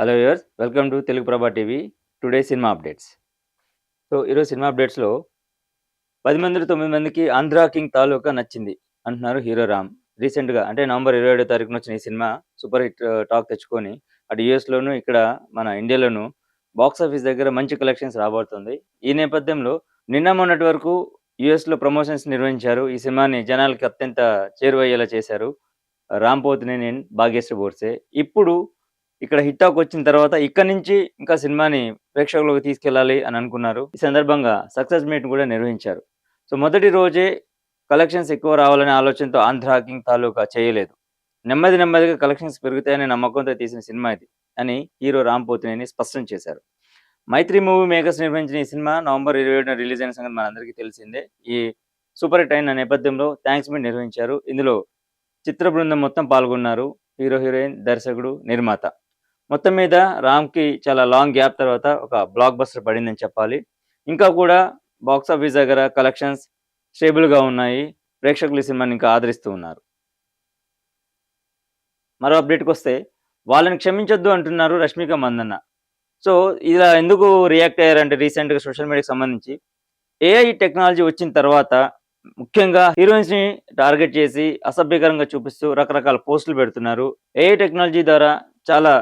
Hello viewers, welcome to Telugu ప్రభా TV. Today cinema updates. ఈరోజు cinema అప్డేట్స్‌లో 10 మందిలో 9 మందికి 'ఆంధ్ర కింగ్' తాలూకా నచ్చింది అంటున్నారు హీరో రామ్. రీసెంట్‌గా అంటే నవంబర్ 27 తారీఖున వచ్చిన ఈ సినిమా సూపర్ హిట్ టాక్ తెచ్చుకొని అటు యూఎస్‌లోను, ఇక్కడ మన ఇండియాలోను బాక్స్ ఆఫీస్ దగ్గర మంచి కలెక్షన్స్ రాబోతుంది. ఈ నేపథ్యంలో నిన్న మొన్నటి వరకు యూఎస్‌లో ప్రమోషన్స్ నిర్వహించారు. ఈ సినిమాని జనాలకి అత్యంత చేరువయ్యేలా చేశారు. 'రామ్ పోతినేని', 'భాగ్యశ్రీ బోర్సే'. ఇప్పుడు ఇక్కడ హిట్ టాక్ వచ్చిన తర్వాత ఇక్కడి నుంచి ఇంకా సినిమాని ప్రేక్షకులకు తీసుకెళ్ళాలి అని అనుకున్నారు. ఈ సందర్భంగా సక్సెస్ మీట్ కూడా నిర్వహించారు. మొదటి రోజే కలెక్షన్స్ ఎక్కువ రావాలనే ఆలోచనతో 'ఆంధ్ర కింగ్' తాలూకా చేయలేదు. నెమ్మదిగా కలెక్షన్స్ పెరుగుతాయనే నమ్మకంతో తీసిన సినిమా ఇది అని హీరో రామ్ పోతినేని స్పష్టం చేశారు. మైత్రి మూవీ మేకర్స్ నిర్వహించిన ఈ సినిమా నవంబర్ 27న రిలీజ్ అయిన సంగతి మనందరికీ తెలిసిందే. ఈ సూపర్ హిట్ అయిన నేపథ్యంలో థ్యాంక్స్ మీట్ నిర్వహించారు. ఇందులో చిత్ర బృందం మొత్తం పాల్గొన్నారు. హీరో, హీరోయిన్, దర్శకుడు, నిర్మాత. మొత్తం మీద రామ్‌కి చాలా లాంగ్ గ్యాప్ తర్వాత ఒక బ్లాక్ బస్టర్ పడిందని చెప్పాలి. ఇంకా కూడా బాక్స్ ఆఫీస్ దగ్గర కలెక్షన్స్ స్టేబుల్‌గా ఉన్నాయి. ప్రేక్షకులు ఈ సినిమాని ఇంకా ఆదరిస్తూ ఉన్నారు. మరో అప్డేట్‌కొస్తే వాళ్ళని క్షమించొద్దు అంటున్నారు రష్మిక మందన్న. ఇలా ఎందుకు రియాక్ట్ అయ్యారంటే రీసెంట్‌గా సోషల్ మీడియాకి సంబంధించి ఏఐ టెక్నాలజీ వచ్చిన తర్వాత ముఖ్యంగా హీరోయిన్స్‌ని టార్గెట్ చేసి అసభ్యకరంగా చూపిస్తూ రకరకాల పోస్టులు పెడుతున్నారు. ఏఐ టెక్నాలజీ ద్వారా చాలా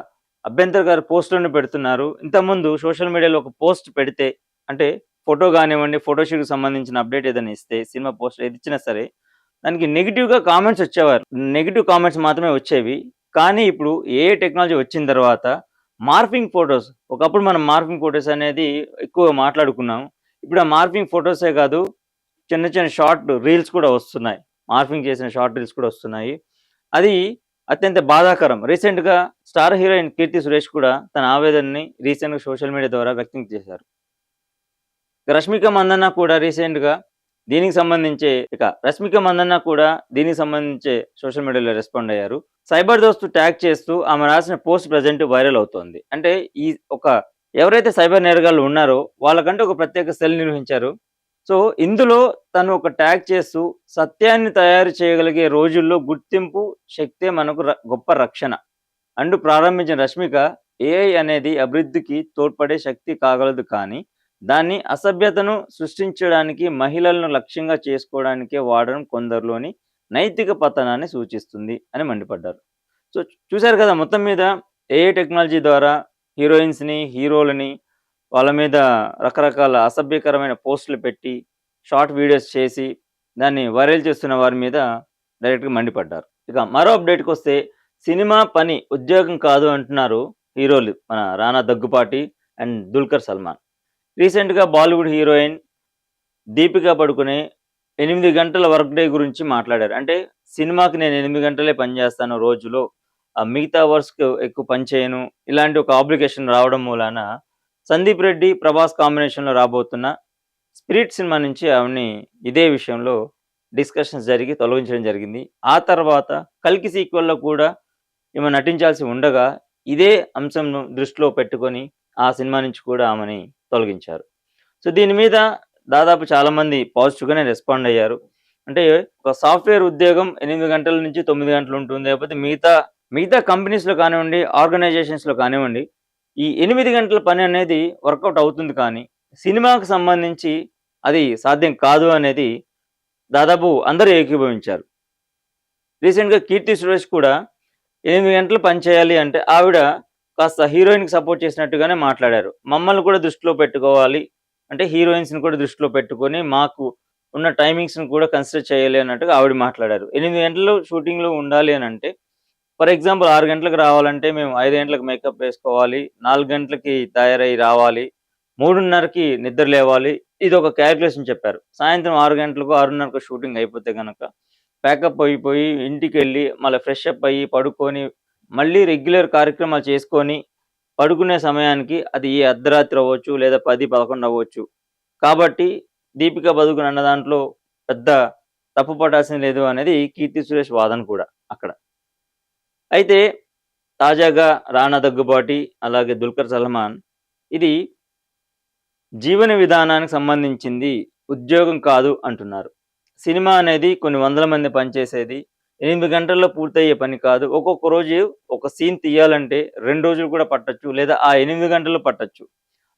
అభ్యంతరకర పోస్టులను పెడుతున్నారు. ఇంతకుముందు సోషల్ మీడియాలో ఒక పోస్ట్ పెడితే అంటే ఫోటో కానివ్వండి, ఫోటోషూట్‌కి సంబంధించిన అప్డేట్ ఏదైనా ఇస్తే, సినిమా పోస్ట్ ఏది ఇచ్చినా సరే దానికి నెగెటివ్‌గా కామెంట్స్ వచ్చేవారు. నెగెటివ్ కామెంట్స్ మాత్రమే వచ్చేవి. కానీ ఇప్పుడు ఏఐ టెక్నాలజీ వచ్చిన తర్వాత మార్ఫింగ్ ఫోటోస్, ఒకప్పుడు మనం మార్ఫింగ్ ఫోటోస్ అనేది ఎక్కువగా మాట్లాడుకున్నాం. ఇప్పుడు ఆ మార్ఫింగ్ ఫోటోసే కాదు, చిన్న షార్ట్ రీల్స్ కూడా వస్తున్నాయి. మార్ఫింగ్ చేసిన షార్ట్ రీల్స్ కూడా వస్తున్నాయి. అది అత్యంత బాధాకరం. రీసెంట్‌గా స్టార్ హీరోయిన్ 'కీర్తి సురేష్' కూడా తన ఆవేదనని రీసెంట్‌గా సోషల్ మీడియా ద్వారా వ్యక్తం చేశారు. రష్మిక మందన్న కూడా రీసెంట్‌గా దీనికి సంబంధించే సోషల్ మీడియాలో రెస్పాండ్ అయ్యారు. సైబర్ దోస్త్ ట్యాగ్ చేస్తూ ఆమె రాసిన పోస్ట్ ప్రెజెంట్ వైరల్ అవుతోంది. అంటే ఈ ఒక ఎవరైతే సైబర్ నేరగాళ్ళు ఉన్నారో వాళ్ళకంటే ఒక ప్రత్యేక సెల్ నిర్వహించారు. ఇందులో తను ఒక ట్యాగ్ చేస్తూ సత్యాన్ని తయారు చేయగలిగే రోజుల్లో గుర్తింపు, శక్తే మనకు గొప్ప రక్షణ అంటూ ప్రారంభించిన రష్మిక, ఏఐ అనేది అభివృద్ధికి తోడ్పడే శక్తి కాగలదు, కానీ దాన్ని అసభ్యతను సృష్టించడానికి, మహిళలను లక్ష్యంగా చేసుకోవడానికే వాడడం కొందరిలోని నైతిక పతనాన్ని సూచిస్తుంది అని మండిపడ్డారు. సో చూశారు కదా, మొత్తం మీద ఏఐ టెక్నాలజీ ద్వారా హీరోయిన్స్‌ని, హీరోలని వాళ్ళ మీద రకరకాల అసభ్యకరమైన పోస్టులు పెట్టి, షార్ట్ వీడియోస్ చేసి, దాన్ని వైరల్ చేస్తున్న వారి మీద డైరెక్ట్‌గా మండిపడ్డారు. ఇక మరో అప్డేట్‌కొస్తే సినిమా పని ఉద్యోగం కాదు అంటున్నారు హీరోలు. మన రానా దగ్గుపాటి అండ్ దుల్కర్ సల్మాన్. రీసెంట్‌గా బాలీవుడ్ హీరోయిన్ దీపికా పడుకునే 8 గంటల వర్క్ డే గురించి మాట్లాడారు. అంటే సినిమాకి నేను 8 గంటలే పని చేస్తాను రోజులో. మిగతా వర్క్స్‌కి ఎక్కువ పని చేయను. ఇలాంటి ఒక అప్లికేషన్ రావడం మూలాన సందీప్ రెడ్డి, ప్రభాస్ కాంబినేషన్‌లో రాబోతున్న 'స్పిరిట్' సినిమా నుంచి ఆవిడని ఇదే విషయంలో డిస్కషన్స్ జరిగి తొలగించడం జరిగింది. ఆ తర్వాత 'కల్కి' సీక్వెల్‌లో కూడా ఈమె నటించాల్సి ఉండగా ఇదే అంశంను దృష్టిలో పెట్టుకొని ఆ సినిమా నుంచి కూడా ఆమెని తొలగించారు. దీని మీద దాదాపు చాలామంది పాజిటివ్‌గానే రెస్పాండ్ అయ్యారు. అంటే ఒక సాఫ్ట్‌వేర్ ఉద్యోగం 8 గంటల నుంచి 9 గంటలు ఉంటుంది. లేకపోతే మిగతా కంపెనీస్‌లో కానివ్వండి, ఆర్గనైజేషన్స్‌లో కానివ్వండి, ఈ 8 గంటల పని అనేది వర్కౌట్ అవుతుంది, కానీ సినిమాకు సంబంధించి అది సాధ్యం కాదు అనేది దాదాపు అందరూ ఏకీభవించారు. రీసెంట్‌గా 'కీర్తి సురేష్' కూడా 8 గంటలు పని చేయాలి అంటే ఆవిడ కాస్త హీరోయిన్‌కి సపోర్ట్ చేసినట్టుగానే మాట్లాడారు. మమ్మల్ని కూడా దృష్టిలో పెట్టుకోవాలి, అంటే హీరోయిన్స్‌ని కూడా దృష్టిలో పెట్టుకొని మాకు ఉన్న టైమింగ్స్‌ని కూడా కన్సిడర్ చేయాలి అన్నట్టుగా ఆవిడ మాట్లాడారు. 8 గంటలు షూటింగ్‌లో ఉండాలి అనంటే, ఫర్ ఎగ్జాంపుల్ 6 గంటలకు రావాలంటే మేము 5 గంటలకు మేకప్ వేసుకోవాలి, 4 గంటలకి తయారై రావాలి, 3:30కి నిద్ర లేవాలి. ఇదొక క్యాలిక్యులేషన్ చెప్పారు. సాయంత్రం 6 గంటలకు, 6:30కు షూటింగ్ అయిపోతే గనక ప్యాకప్ అయిపోయి ఇంటికెళ్ళి మళ్ళీ ఫ్రెష్ అప్ అయ్యి పడుకొని మళ్ళీ రెగ్యులర్ కార్యక్రమాలు చేసుకొని పడుకునే సమయానికి అది ఏ అర్ధరాత్రి అవ్వచ్చు, లేదా 10, 11 అవ్వచ్చు. కాబట్టి దీపిక పదుకొనె అన్న దాంట్లో పెద్ద తప్పు పట్టాల్సింది లేదు అనేది 'కీర్తి సురేష్' వాదన కూడా అక్కడ. అయితే తాజాగా రానా దగ్గుబాటి, అలాగే దుల్కర్ సల్మాన్ ఇది జీవన విధానానికి సంబంధించింది, ఉద్యోగం కాదు అంటున్నారు. సినిమా అనేది కొన్ని వందల మంది పనిచేసేది. 8 గంటల్లో పూర్తయ్యే పని కాదు. ఒక్కొక్క రోజు ఒక సీన్ తీయాలంటే 2 రోజులు కూడా పట్టొచ్చు. లేదా ఆ 8 గంటలు పట్టొచ్చు.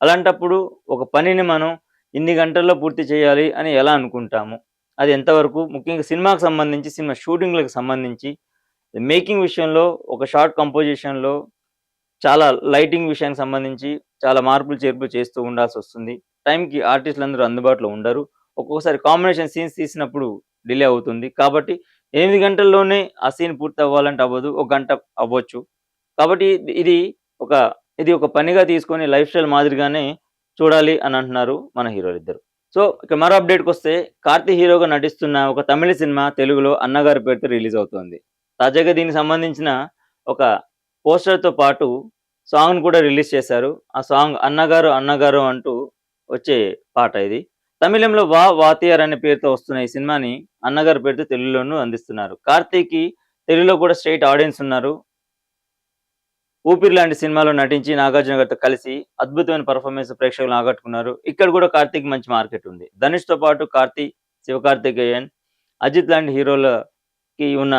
అలాంటప్పుడు ఒక పనిని మనం ఇన్ని గంటల్లో పూర్తి చేయాలి అని ఎలా అనుకుంటాము? అది ఎంతవరకు ముఖ్యంగా సినిమాకు సంబంధించి, సినిమా షూటింగ్‌లకు సంబంధించి, మేకింగ్ విషయంలో ఒక షార్ట్ కంపోజిషన్‌లో చాలా లైటింగ్ విషయానికి సంబంధించి చాలా మార్పులు, చేర్పులు చేస్తూ ఉండాల్సొస్తుంది. టైంకి ఆర్టిస్టులందరూ అందుబాటులో ఉండరు. ఒక్కొక్కసారి కాంబినేషన్ సీన్స్ తీసినప్పుడు డిలే అవుతుంది. కాబట్టి 8 గంటల్లోనే ఆ సీన్ పూర్తవ్వాలంటే అవ్వదు. ఒక గంట అవ్వచ్చు. కాబట్టి ఇది ఒక ఇది ఒక పనిగా తీసుకొని లైఫ్ స్టైల్ మాదిరిగానే చూడాలి అని అంటున్నారు మన హీరోలిద్దరు. సో, ఇక మరో అప్‌డేట్‌కొస్తే 'కార్తీ' హీరోగా నటిస్తున్న ఒక తమిళ సినిమా తెలుగులో 'అన్నగారి' పేరుతో రిలీజ్ అవుతోంది. తాజాగా దీనికి సంబంధించిన ఒక పోస్టర్‌తో పాటు సాంగ్‌ని కూడా రిలీజ్ చేశారు. ఆ సాంగ్ 'అన్నగారు అన్నగారు' అంటూ వచ్చే పాట ఇది. తమిళంలో 'వా వాతియార్' అనే పేరుతో వస్తున్న ఈ సినిమాని 'అన్నగారి' పేరుతో తెలుగులోనూ అందిస్తున్నారు. 'కార్తీకి' తెలుగులో కూడా స్ట్రెయిట్ ఆడియన్స్ ఉన్నారు. 'ఊపిరి' లాంటి సినిమాలో నటించి 'నాగార్జున' గారితో కలిసి అద్భుతమైన పెర్ఫార్మెన్స్ ప్రేక్షకులను ఆకట్టుకున్నారు. ఇక్కడ కూడా 'కార్తీక్' మంచి మార్కెట్ ఉంది. 'ధనుష్‌తో' పాటు 'కార్తీ', 'శివకార్తికేయన్', 'అజిత్' లాంటి హీరోలకి ఉన్న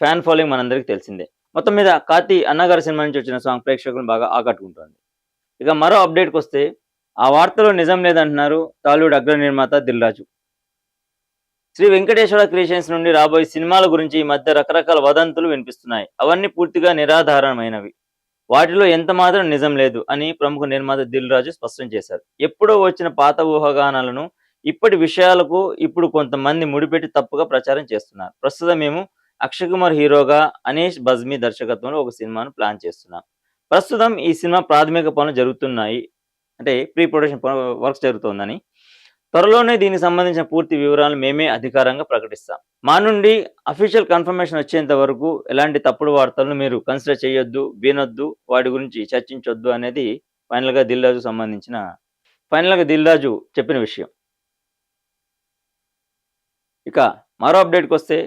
ఫ్యాన్ ఫాలోయింగ్ మనందరికీ తెలిసిందే. మొత్తం మీద 'కార్తీ' 'అన్నగారి' సినిమా నుంచి వచ్చిన సాంగ్ ప్రేక్షకులను బాగా ఆకట్టుకుంటోంది. ఇక మరో అప్డేట్‌కొస్తే ఆ వార్తలో నిజం లేదంటున్నారు టాలీవుడ్ అగ్ర నిర్మాత 'దిల్ రాజు'. శ్రీ వెంకటేశ్వర క్రియేషన్స్ నుండి రాబోయే సినిమాల గురించి ఈ మధ్య రకరకాల వదంతులు వినిపిస్తున్నాయి. అవన్నీ పూర్తిగా నిరాధారమైనవి. వాటిలో ఎంత మాత్రం నిజం లేదు అని ప్రముఖ నిర్మాత దిల్ రాజు స్పష్టం చేశారు. ఎప్పుడో వచ్చిన పాత ఊహాగానాలను ఇప్పటి విషయాలకు ఇప్పుడు కొంతమంది ముడిపెట్టి తప్పుగా ప్రచారం చేస్తున్నారు. ప్రస్తుతం మేము అక్షయ్ కుమార్ హీరోగా అనీష్ బజ్మీ దర్శకత్వంలో ఒక సినిమాను ప్లాన్ చేస్తున్నాం. ప్రస్తుతం ఈ సినిమా ప్రాథమిక పనులు జరుగుతున్నాయి. అంటే ప్రీ ప్రొడక్షన్ వర్క్స్ జరుగుతోందని. త్వరలోనే దీనికి సంబంధించిన పూర్తి వివరాలు మేమే అధికారంగా ప్రకటిస్తాం. మా నుండి అఫీషియల్ కన్ఫర్మేషన్ వచ్చేంత వరకు ఎలాంటి తప్పుడు వార్తలను మీరు కన్సిడర్ చేయొద్దు, వినొద్దు, వాటి గురించి చర్చించొద్దు అనేది ఫైనల్‌గా దిల్ రాజు చెప్పిన విషయం. ఇక మరో అప్డేట్‌కొస్తే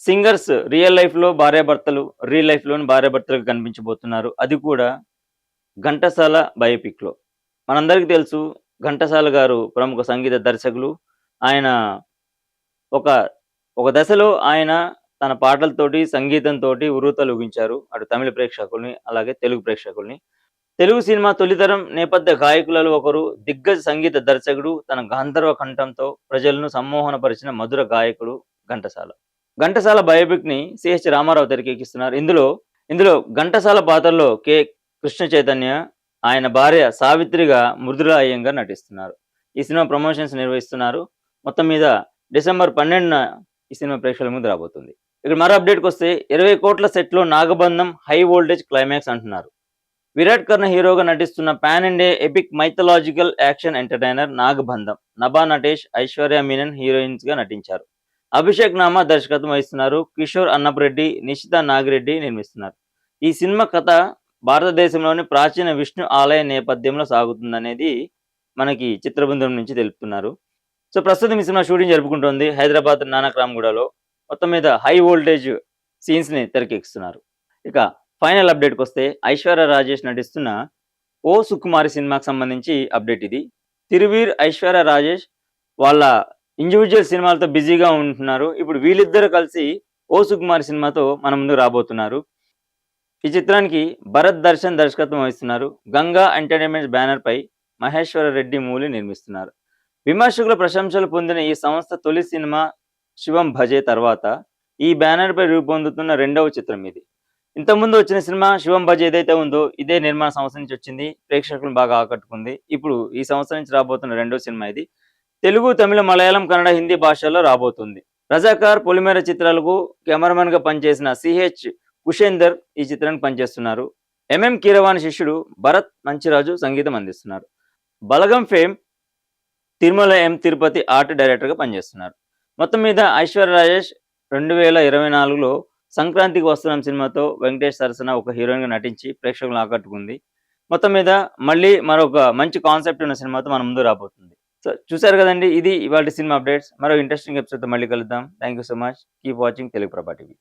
సింగర్స్ రియల్ లైఫ్‌లో భార్యాభర్తలు, రియల్ లైఫ్‌లోని భార్యాభర్తలుగా కనిపించబోతున్నారు. అది కూడా ఘంటసాల బయోపిక్‌లో. మనందరికీ తెలుసు ఘంటసాల గారు ప్రముఖ సంగీత దర్శకులు. ఆయన ఒక ఒక దశలో ఆయన తన పాటలతోటి, సంగీతంతోటి ఉర్రూతలూగించారు. అటు తమిళ ప్రేక్షకుల్ని, అలాగే తెలుగు ప్రేక్షకుల్ని. తెలుగు సినిమా తొలితరం నేపథ్య గాయకులలో ఒకరు, దిగ్గజ సంగీత దర్శకుడు, తన గాంధర్వ కంఠంతో ప్రజలను సమ్మోహనపరిచిన మధుర గాయకుడు ఘంటసాల. ఘంటసాల బయోపిక్‌ని సిహెచ్ రామారావు తెరకెక్కిస్తున్నారు. ఇందులో ఘంటసాల పాత్రలో కృష్ణ చైతన్య, ఆయన భార్య సావిత్రిగా మృదులా అయ్యంగార్ నటిస్తున్నారు. ఈ సినిమా ప్రమోషన్స్ నిర్వహిస్తున్నారు. మొత్తం మీద డిసెంబర్ 12న ఈ సినిమా ప్రేక్షకుల ముందు రాబోతుంది. ఇక్కడ మరో అప్డేట్‌కొస్తే 20 కోట్ల సెట్‌లో నాగబంధం హై వోల్టేజ్ క్లైమాక్స్ అంటున్నారు. విరాట్ కర్ణ హీరోగా నటిస్తున్న pan India epic mythological action entertainer Nagabandham. Nabha Natesh, Aishwarya Menon హీరోయిన్స్‌గా నటించారు. అభిషేక్ నామా దర్శకత్వం వహిస్తున్నారు. కిషోర్ అన్నపరెడ్డి, నిషితా నాగిరెడ్డి నిర్మిస్తున్నారు. ఈ సినిమా కథ భారతదేశంలోని ప్రాచీన విష్ణు ఆలయ నేపథ్యంలో సాగుతుందనేది మనకి చిత్రబృందం నుంచి తెలుపుతున్నారు. సో, ప్రస్తుతం ఈ సినిమా షూటింగ్ జరుపుకుంటోంది హైదరాబాద్ నానక్ రామ్‌గూడలో. మొత్తం మీద హై వోల్టేజ్ సీన్స్‌ని తెరకెక్కిస్తున్నారు. ఇక ఫైనల్ అప్డేట్‌కొస్తే ఐశ్వర్య రాజేష్ నటిస్తున్న 'ఓ సుకుమారి' సినిమాకి సంబంధించి అప్డేట్ ఇది. తిరువీర్, ఐశ్వర్య రాజేష్ వాళ్ళ ఇండివిడ్యువల్ సినిమాలతో బిజీగా ఉంటున్నారు. ఇప్పుడు వీళ్ళిద్దరూ కలిసి 'ఓ సుకుమారి' సినిమాతో మన ముందుకు రాబోతున్నారు. ఈ చిత్రానికి భరత్ దర్శన్ దర్శకత్వం వహిస్తున్నారు. గంగా ఎంటర్‌టైన్‌మెంట్స్ బ్యానర్‌పై మహేశ్వర రెడ్డి మూలి నిర్మిస్తున్నారు. విమర్శకుల ప్రశంసలు పొందిన ఈ సంస్థ తొలి సినిమా 'శివం భజే' తర్వాత ఈ బ్యానర్‌పై రూపొందుతున్న రెండవ చిత్రం ఇది. ఇంతకుముందు వచ్చిన సినిమా 'శివం భజే' ఏదైతే ఉందో ఇదే నిర్మాణ సంస్థ నుంచి వచ్చింది. ప్రేక్షకులను బాగా ఆకట్టుకుంది. ఇప్పుడు ఈ సంవత్సరం నుంచి రాబోతున్న రెండో సినిమా ఇది. తెలుగు, తమిళ, మలయాళం, కన్నడ, హిందీ భాషల్లో రాబోతుంది. 'రజాకార్', 'పొలిమేర' చిత్రాలకు కెమెరామెన్‌గా పనిచేసిన సిహెచ్ కుషేందర్ ఈ చిత్రానికి పనిచేస్తున్నారు. ఎంఎం కీరవాణి శిష్యుడు భరత్ మంచిరాజు సంగీతం అందిస్తున్నారు. బలగం ఫేమ్ తిరుమల ఎం తిరుపతి ఆర్ట్ డైరెక్టర్‌గా పనిచేస్తున్నారు. మొత్తం మీద ఐశ్వర్య రాజేష్ 2024లో సంక్రాంతికి వస్తున్నాం సినిమాతో వెంకటేష్ సరసన ఒక హీరోయిన్‌గా నటించి ప్రేక్షకులను ఆకట్టుకుంది. మొత్తం మీద మళ్ళీ మరొక మంచి కాన్సెప్ట్ ఉన్న సినిమాతో మన ముందు రాబోతుంది. సో, చూసారు కదండీ, ఇది ఇవాల్టి సినిమా అప్డేట్స్. మరో ఇంట్రెస్టింగ్ ఎపిసోడ్‌తో మళ్ళీ కలుద్దాం. Thank you so much. Keep watching Telugu Prabha TV.